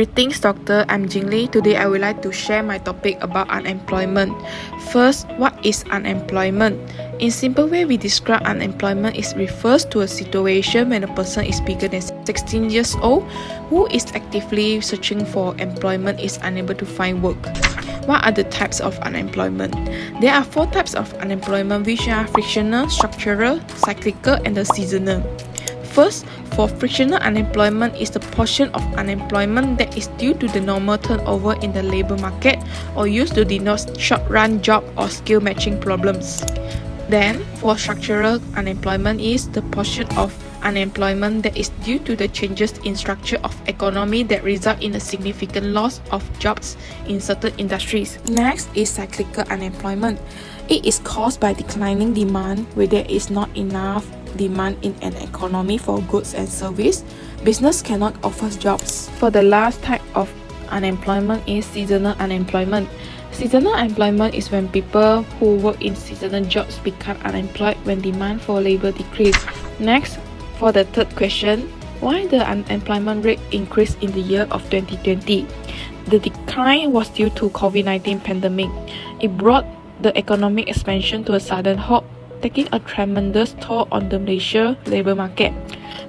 Greetings, Doctor. I'm Jingli. Today, I would like to share my topic about unemployment. First, what is unemployment? In simple way, we describe unemployment refers to a situation when a person is bigger than 16 years old who is actively searching for employment is unable to find work. What are the types of unemployment? There are 4 types of unemployment, which are frictional, structural, cyclical, and the seasonal. First, for frictional unemployment is the portion of unemployment that is due to the normal turnover in the labor market or used to denote short-run job or skill matching problems. Then, for structural unemployment is the portion of unemployment that is due to the changes in structure of economy that result in a significant loss of jobs in certain industries. Next is cyclical unemployment. It is caused by declining demand where there is not enough demand in an economy for goods and service. Business cannot offer jobs. For the last type of unemployment is seasonal unemployment. Seasonal unemployment is when people who work in seasonal jobs become unemployed when demand for labor decreases. Next, for the third question, why the unemployment rate increased in the year of 2020? The decline was due to COVID-19 pandemic. It brought the economic expansion to a sudden halt, taking a tremendous toll on the Malaysia labor market.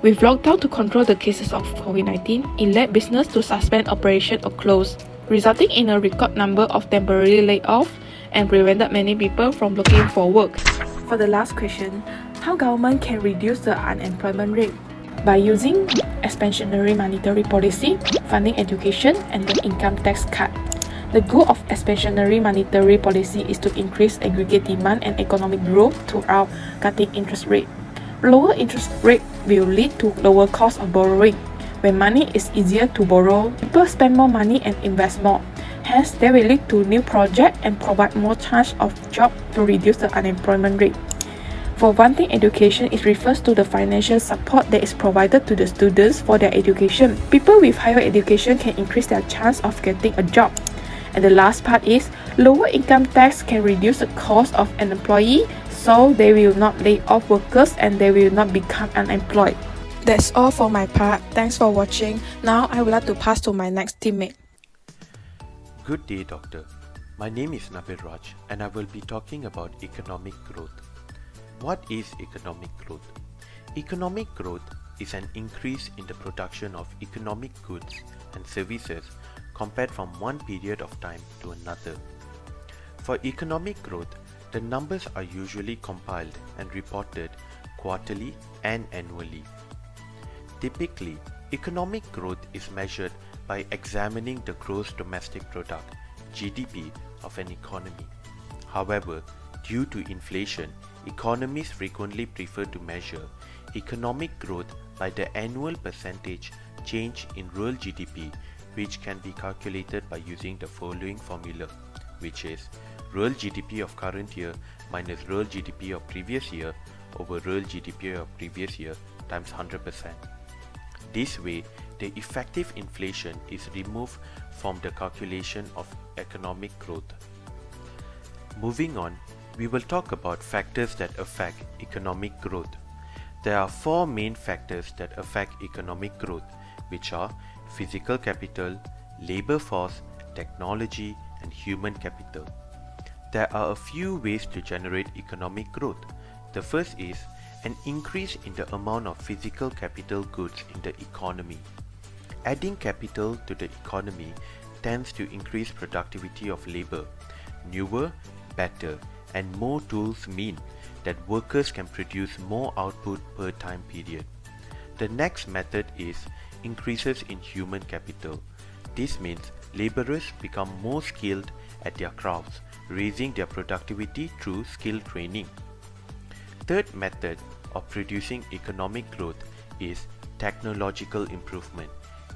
With lockdown to control the cases of COVID-19, it led business to suspend operation or close, resulting in a record number of temporary layoffs and prevented many people from looking for work. For the last question, how government can reduce the unemployment rate? By using expansionary monetary policy, funding education, and the income tax cut. The goal of expansionary monetary policy is to increase aggregate demand and economic growth throughout cutting interest rate. Lower interest rate will lead to lower cost of borrowing. When money is easier to borrow, people spend more money and invest more. Hence, they will lead to new projects and provide more chance of job to reduce the unemployment rate. For funding education, it refers to the financial support that is provided to the students for their education. People with higher education can increase their chance of getting a job. And the last part is lower income tax can reduce the cost of an employee, so they will not lay off workers and they will not become unemployed. That's all for my part. Thanks for watching. Now I would like to pass to my next teammate. Good day, Doctor. My name is Nabil Raj and I will be talking about economic growth. What is economic growth? Economic growth is an increase in the production of economic goods and services compared from one period of time to another. For economic growth, the numbers are usually compiled and reported quarterly and annually. Typically, economic growth is measured by examining the gross domestic product (GDP) of an economy. However, due to inflation, economists frequently prefer to measure economic growth by the annual percentage change in real GDP, which can be calculated by using the following formula, which is real GDP of current year minus real GDP of previous year over real GDP of previous year times 100%. This way, the effective inflation is removed from the calculation of economic growth. Moving on, we will talk about factors that affect economic growth. There are 4 main factors that affect economic growth, which are physical capital, labor force, technology, and human capital. There are a few ways to generate economic growth. The first is an increase in the amount of physical capital goods in the economy. Adding capital to the economy tends to increase productivity of labor. Newer, better, and more tools mean that workers can produce more output per time period. The next method is increases in human capital. This means laborers become more skilled at their crafts, raising their productivity through skill training. Third method of producing economic growth is technological improvement.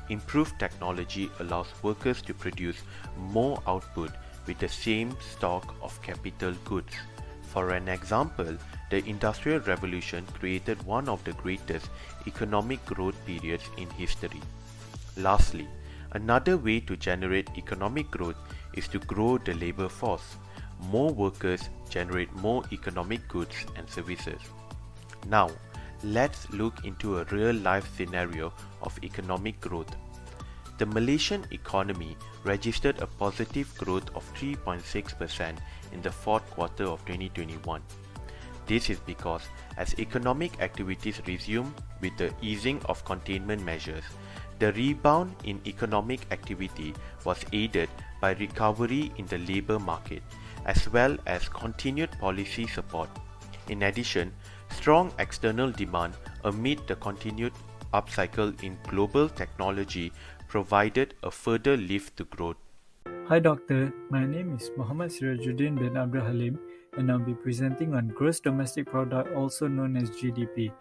Improved technology allows workers to produce more output with the same stock of capital goods. For an example, the Industrial Revolution created one of the greatest economic growth periods in history. Lastly, another way to generate economic growth is to grow the labor force. More workers generate more economic goods and services. Now, let's look into a real-life scenario of economic growth. the Malaysian economy registered a positive growth of 3.6% in the fourth quarter of 2021. This is because as economic activities resume with the easing of containment measures, the rebound in economic activity was aided by recovery in the labour market as well as continued policy support. In addition, strong external demand amid the continued upcycle in global technology provided a further lift to growth. Hi Doctor, my name is Muhammad Sirajuddin bin Abdul Halim and I'll be presenting on Gross Domestic Product, also known as GDP.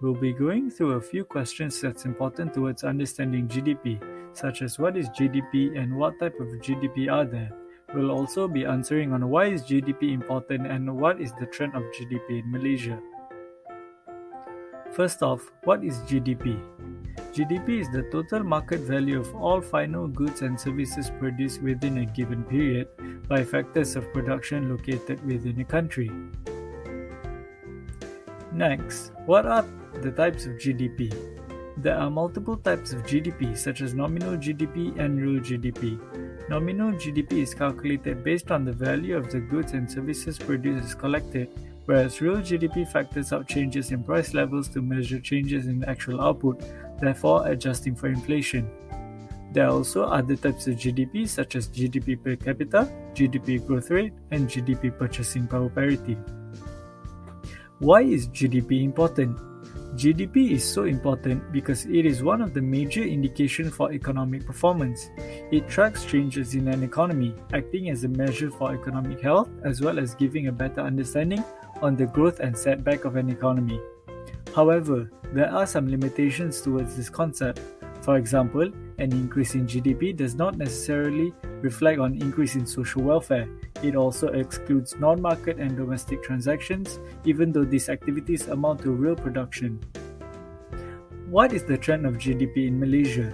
We'll be going through a few questions that's important towards understanding GDP, such as what is GDP and what type of GDP are there. We'll also be answering on why is GDP important and what is the trend of GDP in Malaysia. First off, what is GDP? GDP is the total market value of all final goods and services produced within a given period by factors of production located within a country. Next, what are the types of GDP? There are multiple types of GDP such as nominal GDP and real GDP. Nominal GDP is calculated based on the value of the goods and services produced as collected, whereas real GDP factors out changes in price levels to measure changes in actual output, therefore adjusting for inflation. There are also other types of GDP such as GDP per capita, GDP growth rate, and GDP purchasing power parity. Why is GDP important? GDP is so important because it is one of the major indications for economic performance. It tracks changes in an economy, acting as a measure for economic health as well as giving a better understanding on the growth and setback of an economy. However, there are some limitations towards this concept. For example, an increase in GDP does not necessarily reflect on increase in social welfare. It also excludes non-market and domestic transactions, even though these activities amount to real production. What is the trend of GDP in Malaysia?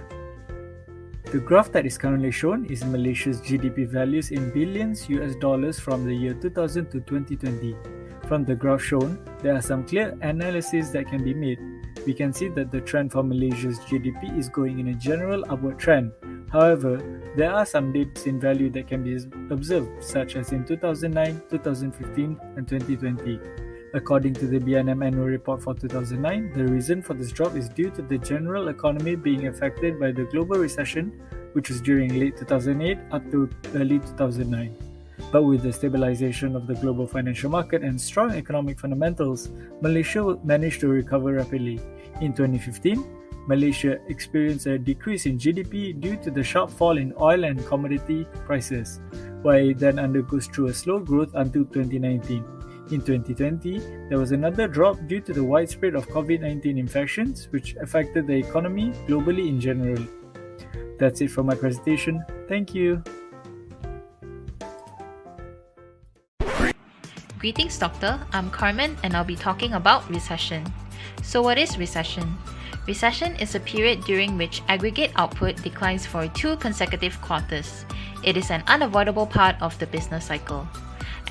The graph that is currently shown is Malaysia's GDP values in billions US dollars from the year 2000 to 2020. From the graph shown, there are some clear analyses that can be made. We can see that the trend for Malaysia's GDP is going in a general upward trend. However, there are some dips in value that can be observed, such as in 2009, 2015, and 2020. According to the BNM annual report for 2009, the reason for this drop is due to the general economy being affected by the global recession, which was during late 2008 up to early 2009. But with the stabilization of the global financial market and strong economic fundamentals, Malaysia managed to recover rapidly. In 2015, Malaysia experienced a decrease in GDP due to the sharp fall in oil and commodity prices, while it then undergoes through a slow growth until 2019. In 2020, there was another drop due to the widespread of COVID-19 infections, which affected the economy globally in general. That's it for my presentation. Thank you. Greetings, Doctor. I'm Carmen and I'll be talking about recession. So what is recession? Recession is a period during which aggregate output declines for 2 consecutive quarters. It is an unavoidable part of the business cycle.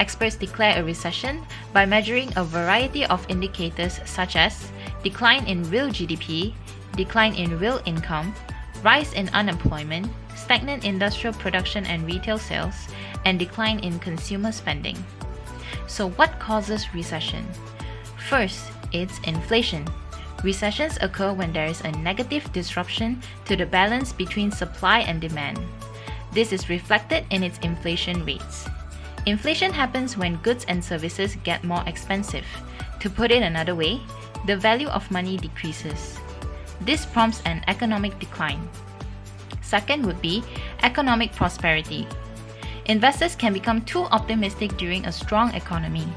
Experts declare a recession by measuring a variety of indicators such as decline in real GDP, decline in real income, rise in unemployment, stagnant industrial production and retail sales, and decline in consumer spending. So what causes recession? First, it's inflation. Recessions occur when there is a negative disruption to the balance between supply and demand. This is reflected in its inflation rates. Inflation happens when goods and services get more expensive. To put it another way, the value of money decreases. This prompts an economic decline. Second would be economic prosperity. Investors can become too optimistic during a strong economy.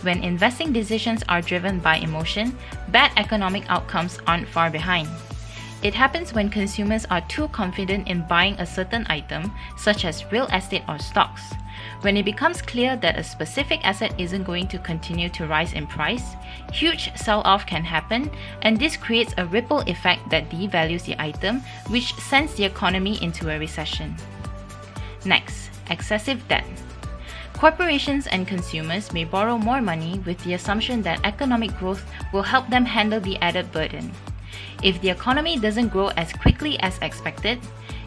When investing decisions are driven by emotion, bad economic outcomes aren't far behind. It happens when consumers are too confident in buying a certain item, such as real estate or stocks. When it becomes clear that a specific asset isn't going to continue to rise in price, huge sell-off can happen, and this creates a ripple effect that devalues the item, which sends the economy into a recession. Next, excessive debt. Corporations and consumers may borrow more money with the assumption that economic growth will help them handle the added burden. If the economy doesn't grow as quickly as expected,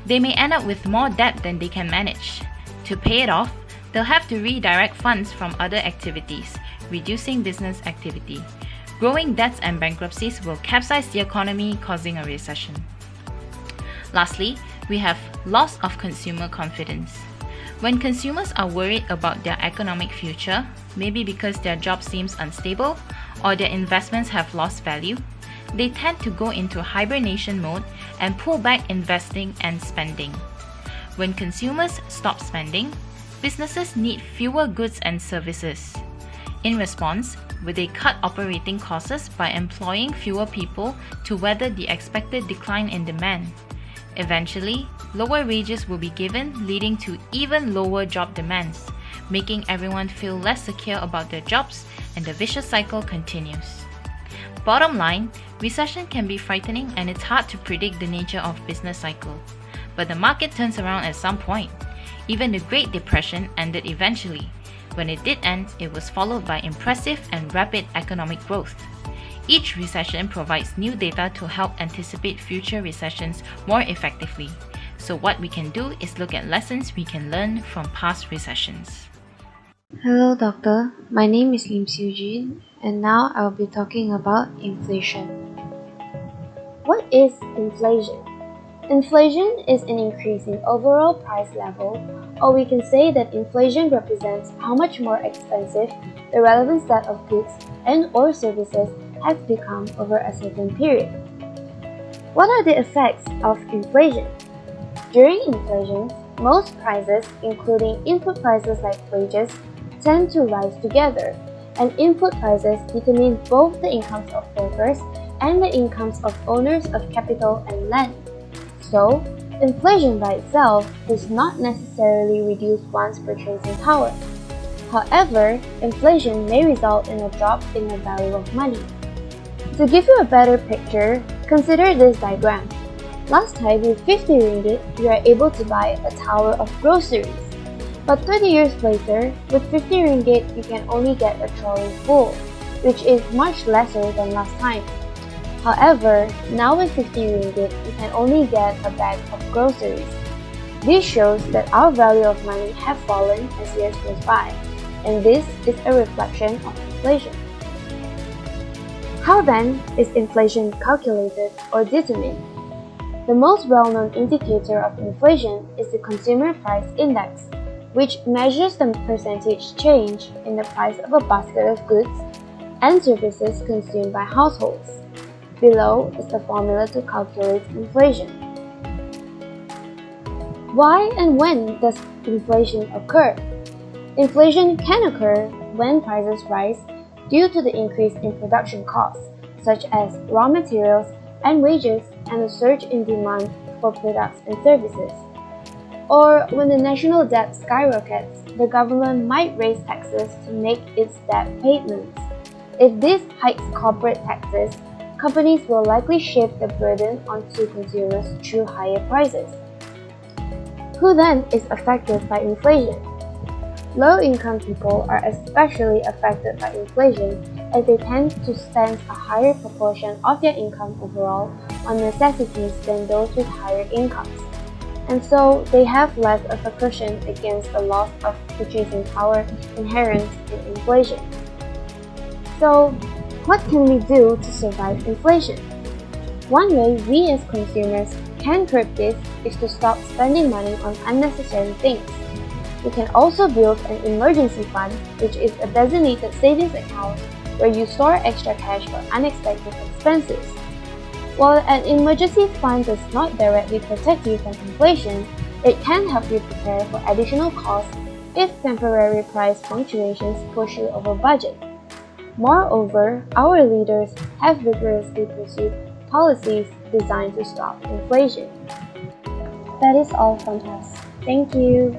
They may end up with more debt than they can manage. To pay it off, they'll have to redirect funds from other activities, reducing business activity. Growing debts and bankruptcies will capsize the economy, causing a recession. Lastly, we have loss of consumer confidence. When consumers are worried about their economic future, maybe because their job seems unstable or their investments have lost value, they tend to go into hibernation mode and pull back investing and spending. When consumers stop spending, businesses need fewer goods and services. In response, will they cut operating costs by employing fewer people to weather the expected decline in demand? Eventually, lower wages will be given, leading to even lower job demands, making everyone feel less secure about their jobs, and the vicious cycle continues. Bottom line, recession can be frightening and it's hard to predict the nature of business cycle. But the market turns around at some point. Even the Great Depression ended eventually. When it did end, it was followed by impressive and rapid economic growth. Each recession provides new data to help anticipate future recessions more effectively. So what we can do is look at lessons we can learn from past recessions. Hello doctor, my name is Lim Siu Jin and now I will be talking about inflation. What is inflation? Inflation is an increase in overall price level, or we can say that inflation represents how much more expensive the relevant set of goods and or services has become over a certain period. What are the effects of inflation? During inflation, most prices, including input prices like wages, tend to rise together, and input prices determine both the incomes of workers and the incomes of owners of capital and land. So, inflation by itself does not necessarily reduce one's purchasing power. However, inflation may result in a drop in the value of money. To give you a better picture, consider this diagram. Last time with 50 ringgit, you are able to buy a tower of groceries. But 30 years later, with 50 ringgit, you can only get a trolley full, which is much lesser than last time. However, now with 50 ringgit, you can only get a bag of groceries. This shows that our value of money have fallen as years goes by, and this is a reflection of inflation. How then is inflation calculated or determined? The most well-known indicator of inflation is the Consumer Price Index, which measures the percentage change in the price of a basket of goods and services consumed by households. Below is the formula to calculate inflation. Why and when does inflation occur? Inflation can occur when prices rise due to the increase in production costs, such as raw materials and wages, and a surge in demand for products and services. Or when the national debt skyrockets, the government might raise taxes to make its debt payments. If this hikes corporate taxes, companies will likely shift the burden onto consumers through higher prices. Who then is affected by inflation? Low-income people are especially affected by inflation as they tend to spend a higher proportion of their income overall on necessities than those with higher incomes. And so they have less of a cushion against the loss of purchasing power inherent in inflation. So, what can we do to survive inflation? One way we as consumers can curb this is to stop spending money on unnecessary things. You can also build an emergency fund, which is a designated savings account where you store extra cash for unexpected expenses. While an emergency fund does not directly protect you from inflation, it can help you prepare for additional costs if temporary price fluctuations push you over budget. Moreover, our leaders have vigorously pursued policies designed to stop inflation. That is all from us. Thank you.